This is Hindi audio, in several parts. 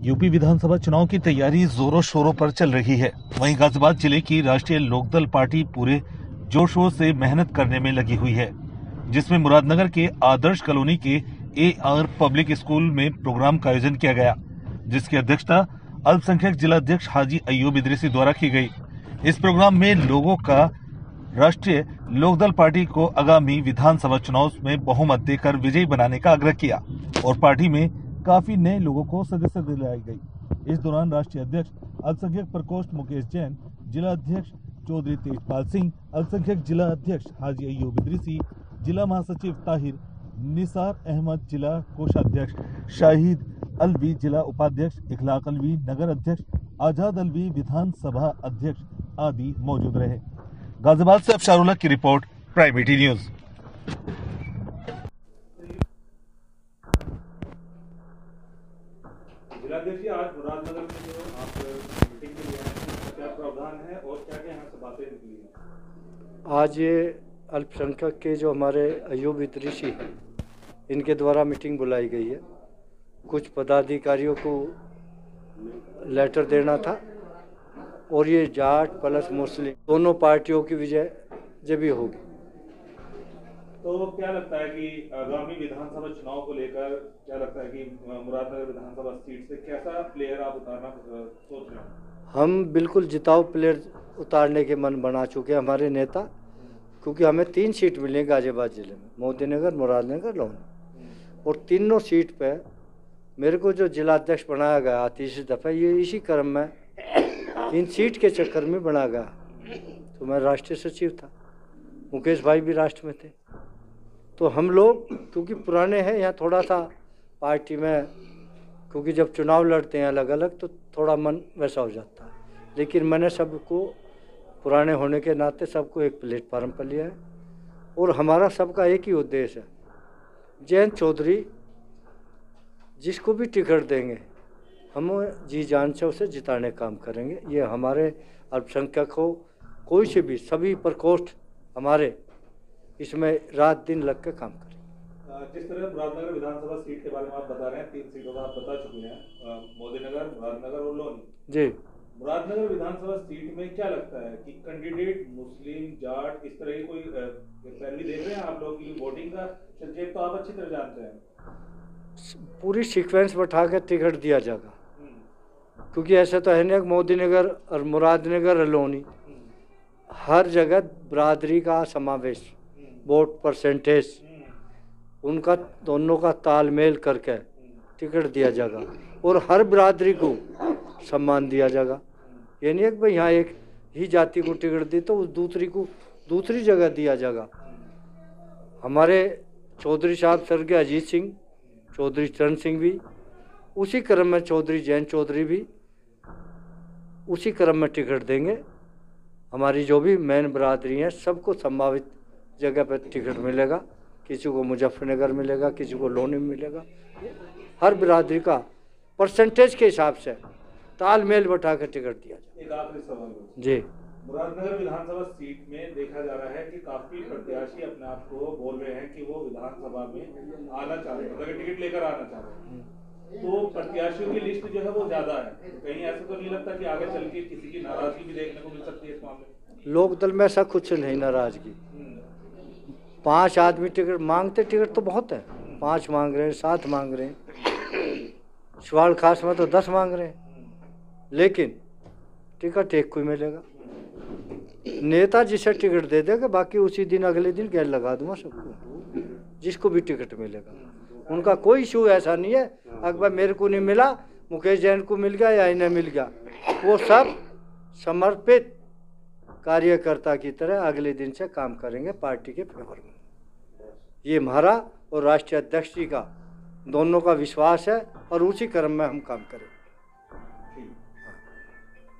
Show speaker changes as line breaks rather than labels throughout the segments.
यूपी विधानसभा चुनाव की तैयारी जोरों शोरों पर चल रही है। वहीं गाजियाबाद जिले की राष्ट्रीय लोकदल पार्टी पूरे जोर शोर से मेहनत करने में लगी हुई है, जिसमें मुरादनगर के आदर्श कॉलोनी के AR पब्लिक स्कूल में प्रोग्राम का आयोजन किया गया, जिसकी अध्यक्षता अल्पसंख्यक जिला अध्यक्ष हाजी अय्यूब इदरीसी द्वारा की गई। इस प्रोग्राम में लोगों का राष्ट्रीय लोकदल पार्टी को आगामी विधानसभा चुनाव में बहुमत देकर विजयी बनाने का आग्रह किया और पार्टी में काफी नए लोगों को सदस्य दिलाई गई। इस दौरान राष्ट्रीय अध्यक्ष अल्पसंख्यक प्रकोष्ठ मुकेश जैन, जिला अध्यक्ष चौधरी तेजपाल सिंह, अल्पसंख्यक जिला अध्यक्ष हाजी अय्यूब इदरीसी, जिला महासचिव ताहिर, निसार अहमद, जिला कोषाध्यक्ष शाहिद अलवी, जिला उपाध्यक्ष इखलाक अलवी, नगर अध्यक्ष आजाद अलवी, विधानसभा अध्यक्ष आदि मौजूद रहे। गाजियाबाद से अफशारुल्लाह की रिपोर्ट, प्राइम ईटी न्यूज।
जिलाध्यक्ष जी, आज मुरादनगर में जो आप मीटिंग के लिए आए हैं, क्या प्रावधान है और क्या क्या यहाँ से बातें निकली हैं?
आज ये अल्पसंख्यक के जो हमारे अय्यूब इदरीसी हैं, इनके द्वारा मीटिंग बुलाई गई है। कुछ पदाधिकारियों को लेटर देना था और ये जाट प्लस मुस्लिम दोनों पार्टियों की विजय जब भी होगी।
तो क्या लगता है कि आगामी विधानसभा चुनाव को लेकर क्या लगता है कि मुरादनगर विधानसभा सीट से कैसा प्लेयर आप उतारना सोच रहे हैं?
हम बिल्कुल जिताऊ प्लेयर उतारने के मन बना चुके हैं हमारे नेता, क्योंकि हमें 3 सीट मिली गाजियाबाद जिले में, मोदीनगर, मुरादनगर, लोनी, और तीनों सीट पे मेरे को जो जिलाध्यक्ष बनाया गया तीसरी दफ़ा, ये इसी क्रम में इन सीट के चक्कर में बना गया। तो मैं राष्ट्रीय सचिव था, मुकेश भाई भी राष्ट्र में थे, तो हम लोग क्योंकि पुराने हैं यहाँ थोड़ा सा पार्टी में, क्योंकि जब चुनाव लड़ते हैं अलग अलग तो थोड़ा मन वैसा हो जाता है, लेकिन मैंने सबको पुराने होने के नाते सबको एक प्लेटफार्म पर लिया है और हमारा सबका एक ही उद्देश्य है। जयंत चौधरी जिसको भी टिकट देंगे हम जी जान से उसे जिताने काम करेंगे। ये हमारे अल्पसंख्यक हो कोई से भी, सभी प्रकोष्ठ हमारे इसमें रात दिन लग के काम करेंगे।
जिस तरह मुरादनगर विधानसभा सीट के बारे में आप बता रहे हैं, 3 सीटों का आप बता चुके हैं, मोदीनगर, मुरादनगर और लोनी
जी।
मुरादनगर विधानसभा सीट में क्या लगता है कि कैंडिडेट मुस्लिम, जाट, इस तरह की कोई पैरवी देख रहे हैं आप लोग की? वोटिंग का संक्षेप तो आप अच्छी तरह जानते हैं।
पूरी सीक्वेंस बैठा के टिकट दिया जाएगा, क्योंकि ऐसा तो है नहीं मोदीनगर और मुरादनगर, लोनी, हर जगह बरादरी का समावेश, वोट परसेंटेज उनका दोनों का तालमेल करके टिकट दिया जाएगा और हर बरादरी को सम्मान दिया जाएगा। ये नहीं है कि भाई यहाँ एक ही जाति को टिकट दी तो उस दूसरी को दूसरी जगह दिया जाएगा। हमारे चौधरी साहब स्वर्गीय अजीत सिंह, चौधरी चरण सिंह भी उसी क्रम में, चौधरी जैन चौधरी भी उसी क्रम में टिकट देंगे। हमारी जो भी मेन बरादरी हैं सबको संभावित जगह पर टिकट मिलेगा, किसी को मुजफ्फरनगर मिलेगा, किसी को लोनी में मिलेगा। हर बरादरी का परसेंटेज के हिसाब से तालमेल बैठा कर टिकट दिया जाए।
एक आखिरी सवाल
जी,
मुरादनगर विधानसभा सीट में देखा जा रहा है कि काफी प्रत्याशी अपने आप को बोल रहे हैं कि वो विधानसभा में आना चाह रहे हैं, मतलब टिकट लेकर आना चाह रहे हैं। तो प्रत्याशियों की लिस्ट जो है वो ज्यादा है, कहीं ऐसा तो नहीं लगता कि आगे चल के किसी की नाराजगी भी देखने को मिल सकती है इस मामले?
लोकदल में ऐसा कुछ नहीं नाराजगी। 5 आदमी टिकट मांगते, टिकट तो बहुत है, 5 मांग रहे हैं, 7 मांग रहे हैं, सवाल खास में तो 10 मांग रहे हैं, लेकिन टिकट एक को ही मिलेगा। नेता जिसे टिकट दे देगा, बाकी उसी दिन अगले दिन गैर लगा दूंगा सबको, जिसको भी टिकट मिलेगा। उनका कोई इशू ऐसा नहीं है अकबर मेरे को नहीं मिला, मुकेश जैन को मिल गया या इन्हें मिल गया। वो सब समर्पित कार्यकर्ता की तरह अगले दिन से काम करेंगे पार्टी के फेवर में। ये हमारा और राष्ट्रीय अध्यक्ष जी का दोनों का विश्वास है और उसी क्रम में हम काम करेंगे।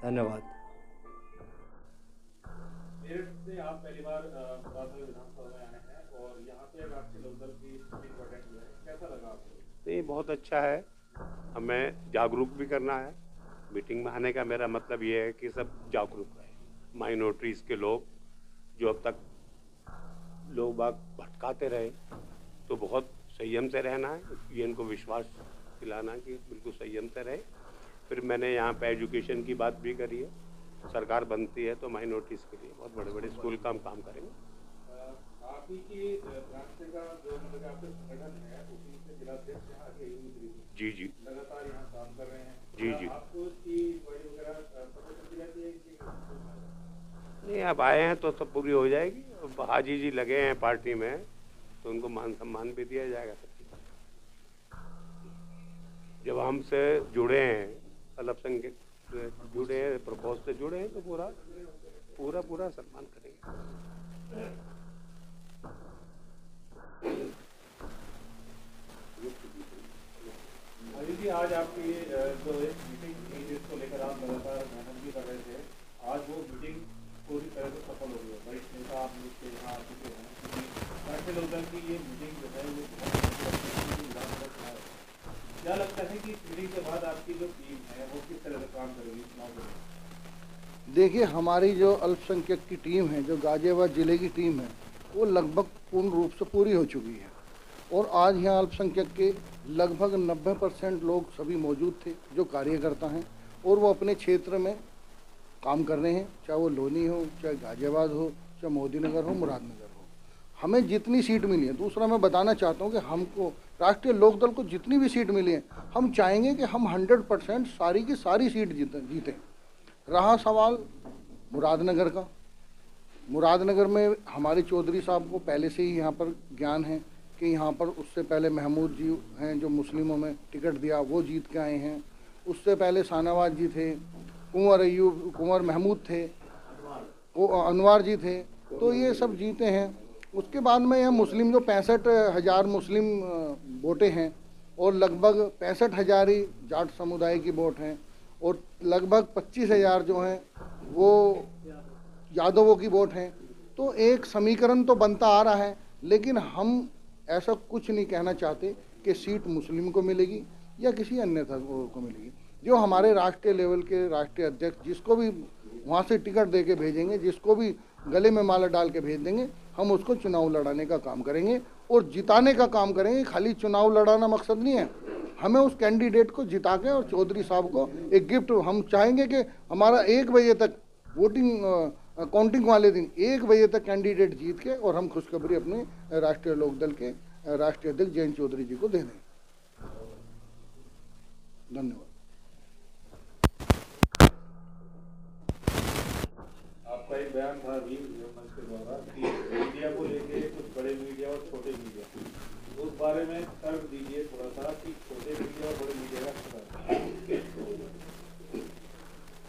धन्यवाद।
आप पहली बार मुरादनगर विधानसभा में आए हैं और यहाँ पे राष्ट्रीय लोकदल की मीटिंग अटेंड किया है, कैसा लगा आपको?
नहीं, बहुत अच्छा है। हमें जागरूक भी करना है। मीटिंग में आने का मेरा मतलब ये है कि सब जागरूक रहे। माइनॉरिटीज़ के लोग जो अब तक लोग बाग भटकाते रहे, तो बहुत संयम से रहना है। ये इनको विश्वास दिलाना है कि बिल्कुल संयम से रहे फिर मैंने यहाँ पे एजुकेशन की बात भी करी है। सरकार बनती है तो माइनॉरिटीज़ के लिए बहुत बड़े बड़े स्कूल का हम काम करेंगे।
आप ही की ब्रांच का जो मतलब आपका संगठन है उसी से जिला अध्यक्ष यहाँ आगे
जी जी
लगातार यहाँ काम कर रहे हैं।
जी जी
आपको इसकी वही वगैरह सपोर्ट करती रहती है कि
नहीं, आप आए हैं तो सब पूरी हो जाएगी। अब हाजी जी लगे हैं पार्टी में तो उनको मान सम्मान भी दिया जाएगा। जब हमसे जुड़े हैं, अल्पसंख्यक से जुड़े हैं, प्रपोज से जुड़े हैं तो पूरा पूरा पूरा सम्मान करेंगे।
अभी भी आज आपकी जो एक मीटिंग थी जिसको लेकर आप लगातार मेहनत भी कर रहे थे, आज वो मीटिंग पूरी तरह से सफल हो गई है। वरिष्ठ नेता आप लोग के यहाँ आ चुके हैं क्योंकि राष्ट्रीय लोकदल की ये मीटिंग जो है वो बहुत है। क्या लगता है कि इस मीटिंग के बाद आपकी जो टीम है वो किस तरह से काम करेगी चुनाव के लिए?
देखिए, हमारी जो अल्पसंख्यक की टीम है, जो गाजियाबाद ज़िले की टीम है, वो लगभग पूर्ण रूप से पूरी हो चुकी है। और आज यहाँ अल्पसंख्यक के लगभग 90% लोग सभी मौजूद थे जो कार्यकर्ता हैं और वो अपने क्षेत्र में काम कर रहे हैं, चाहे वो लोनी हो, चाहे गाजियाबाद हो, चाहे मोदीनगर हो, मुरादनगर हो। हमें जितनी सीट मिली है, दूसरा मैं बताना चाहता हूँ कि हमको राष्ट्रीय लोकदल को जितनी भी सीट मिली है, हम चाहेंगे कि हम 100% सारी की सारी सीट जीतें। रहा सवाल मुरादनगर का, मुरादनगर में हमारे चौधरी साहब को पहले से ही यहाँ पर ज्ञान है कि यहाँ पर उससे पहले महमूद जी हैं जो मुस्लिमों में टिकट दिया, वो जीत के आए हैं। उससे पहले शाहनवाज जी थे, कुंवर महमूद थे, वो अनवार जी थे, तो ये सब जीते हैं। उसके बाद में यह मुस्लिम जो 65,000 मुस्लिम वोटें हैं और लगभग 65,000 ही जाट समुदाय की वोट हैं और लगभग 25,000 जो हैं वो यादवों की वोट हैं। तो एक समीकरण तो बनता आ रहा है, लेकिन हम ऐसा कुछ नहीं कहना चाहते कि सीट मुस्लिम को मिलेगी या किसी अन्य को मिलेगी। जो हमारे राष्ट्रीय लेवल के राष्ट्रीय अध्यक्ष जिसको भी वहाँ से टिकट दे के भेजेंगे, जिसको भी गले में माला डाल के भेज देंगे, हम उसको चुनाव लड़ाने का काम करेंगे और जिताने का काम करेंगे। खाली चुनाव लड़ाना मकसद नहीं है, हमें उस कैंडिडेट को जिता के और चौधरी साहब को एक गिफ्ट हम चाहेंगे कि हमारा 1 बजे तक वोटिंग काउंटिंग वाले दिन 1 बजे तक कैंडिडेट जीत के और हम खुशखबरी अपने राष्ट्रीय लोकदल के राष्ट्रीय अध्यक्ष जयंत चौधरी जी को दे दें। धन्यवाद।
आपका एक बयान था अभी मंच के द्वारा कि मीडिया को लेके कुछ बड़े मीडिया और छोटे मीडिया, उस बारे में तर्क दीजिए थोड़ा सा कि छोटे मीडिया और बड़े मीडिया का।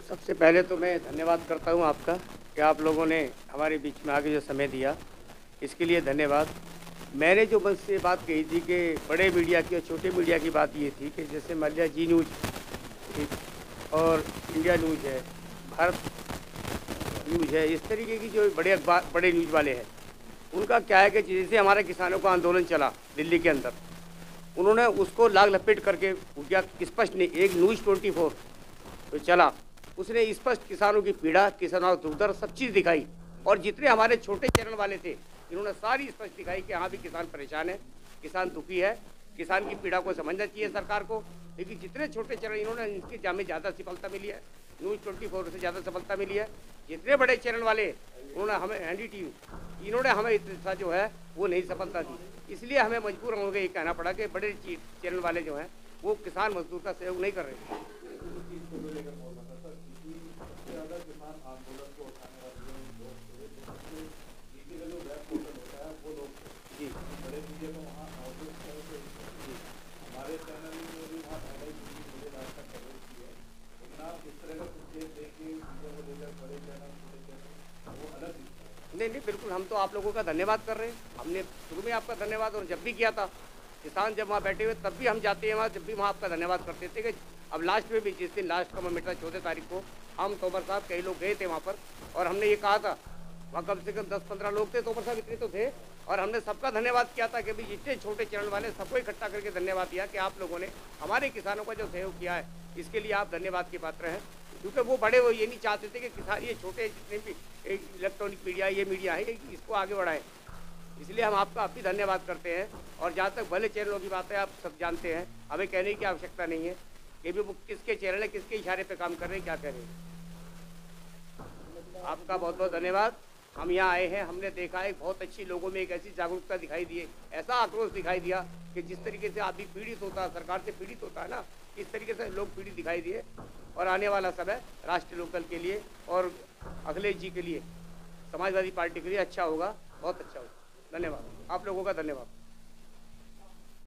सबसे पहले तो मैं धन्यवाद करता हूं आपका कि आप लोगों ने हमारे बीच में आके जो समय दिया, इसके लिए धन्यवाद। मैंने जो मंच से बात कही थी कि बड़े मीडिया की और छोटे मीडिया की बात ये थी कि जैसे मान लिया जी न्यूज़ और इंडिया न्यूज़ है, भारत न्यूज़ है, इस तरीके की जो बड़े अखबार बड़े न्यूज़ वाले हैं, उनका क्या है कि जैसे हमारे किसानों का आंदोलन चला दिल्ली के अंदर, उन्होंने उसको लाग लपेट करके क्या स्पष्ट नहीं, एक न्यूज़ 24 तो चला, उसने स्पष्ट किसानों की पीड़ा, किसानों का दुर्दर्द सब चीज़ दिखाई। और जितने हमारे छोटे चैनल वाले थे, इन्होंने सारी स्पष्ट दिखाई कि हाँ भी किसान परेशान है, किसान दुखी है, किसान की पीड़ा को समझना चाहिए सरकार को। लेकिन जितने छोटे चैनल, इन्होंने इनकी जामे ज़्यादा सफलता मिली है, न्यूज़ 24 से ज़्यादा सफलता मिली है। जितने बड़े चैनल वाले, उन्होंने हमें NDTV, इन्होंने हमें इतना जो है वो नहीं सफलता दी। इसलिए हमें मजबूर होकर ये कहना पड़ा कि बड़े चैनल वाले जो हैं वो किसान मजदूर का सहयोग नहीं कर रहे। नहीं, बिल्कुल, हम तो आप लोगों का धन्यवाद कर रहे हैं। हमने शुरू में आपका धन्यवाद और जब भी किया था, किसान जब वहाँ बैठे हुए तब भी हम जाते हैं वहाँ, जब भी वहाँ आपका धन्यवाद करते थे। कि अब लास्ट में भी, जिस दिन लास्ट का मिटा 14 तारीख को, हम तोमर साहब कई लोग गए थे वहाँ पर और हमने ये कहा था, वहाँ कम से कम 10-15 लोग थे, तोमर साहब इतने तो थे, और हमने सबका धन्यवाद किया था कि भाई जितने छोटे चैनल वाले सबको इकट्ठा करके धन्यवाद दिया कि आप लोगों ने हमारे किसानों का जो सहयोग किया है, इसके लिए आप धन्यवाद के पात्र हैं। क्योंकि वो बड़े वो ये नहीं चाहते थे कि किसान ये छोटे जितने भी इलेक्ट्रॉनिक मीडिया, ये मीडिया है, इसको आगे बढ़ाएं। इसलिए हम आपका आप भी धन्यवाद करते हैं। और जहाँ तक भले चैनलों की बात है, आप सब जानते हैं, हमें कहने की आवश्यकता नहीं है। कि भी वो किसके चेहरे है, किसके इशारे पे काम कर रहे हैं, क्या कर रहे हैं। आपका बहुत बहुत धन्यवाद। हम यहाँ आए हैं, हमने देखा है बहुत अच्छी लोगों में एक ऐसी जागरूकता दिखाई दी है, ऐसा आक्रोश दिखाई दिया कि जिस तरीके से आदमी पीड़ित होता है, सरकार से पीड़ित होता है ना, इस तरीके से लोग पीड़ित दिखाई दिए। और आने वाला समय राष्ट्रीय लोकदल के लिए और अखिलेश जी के लिए, समाजवादी पार्टी के लिए अच्छा होगा, बहुत अच्छा होगा। धन्यवाद, आप लोगों का धन्यवाद।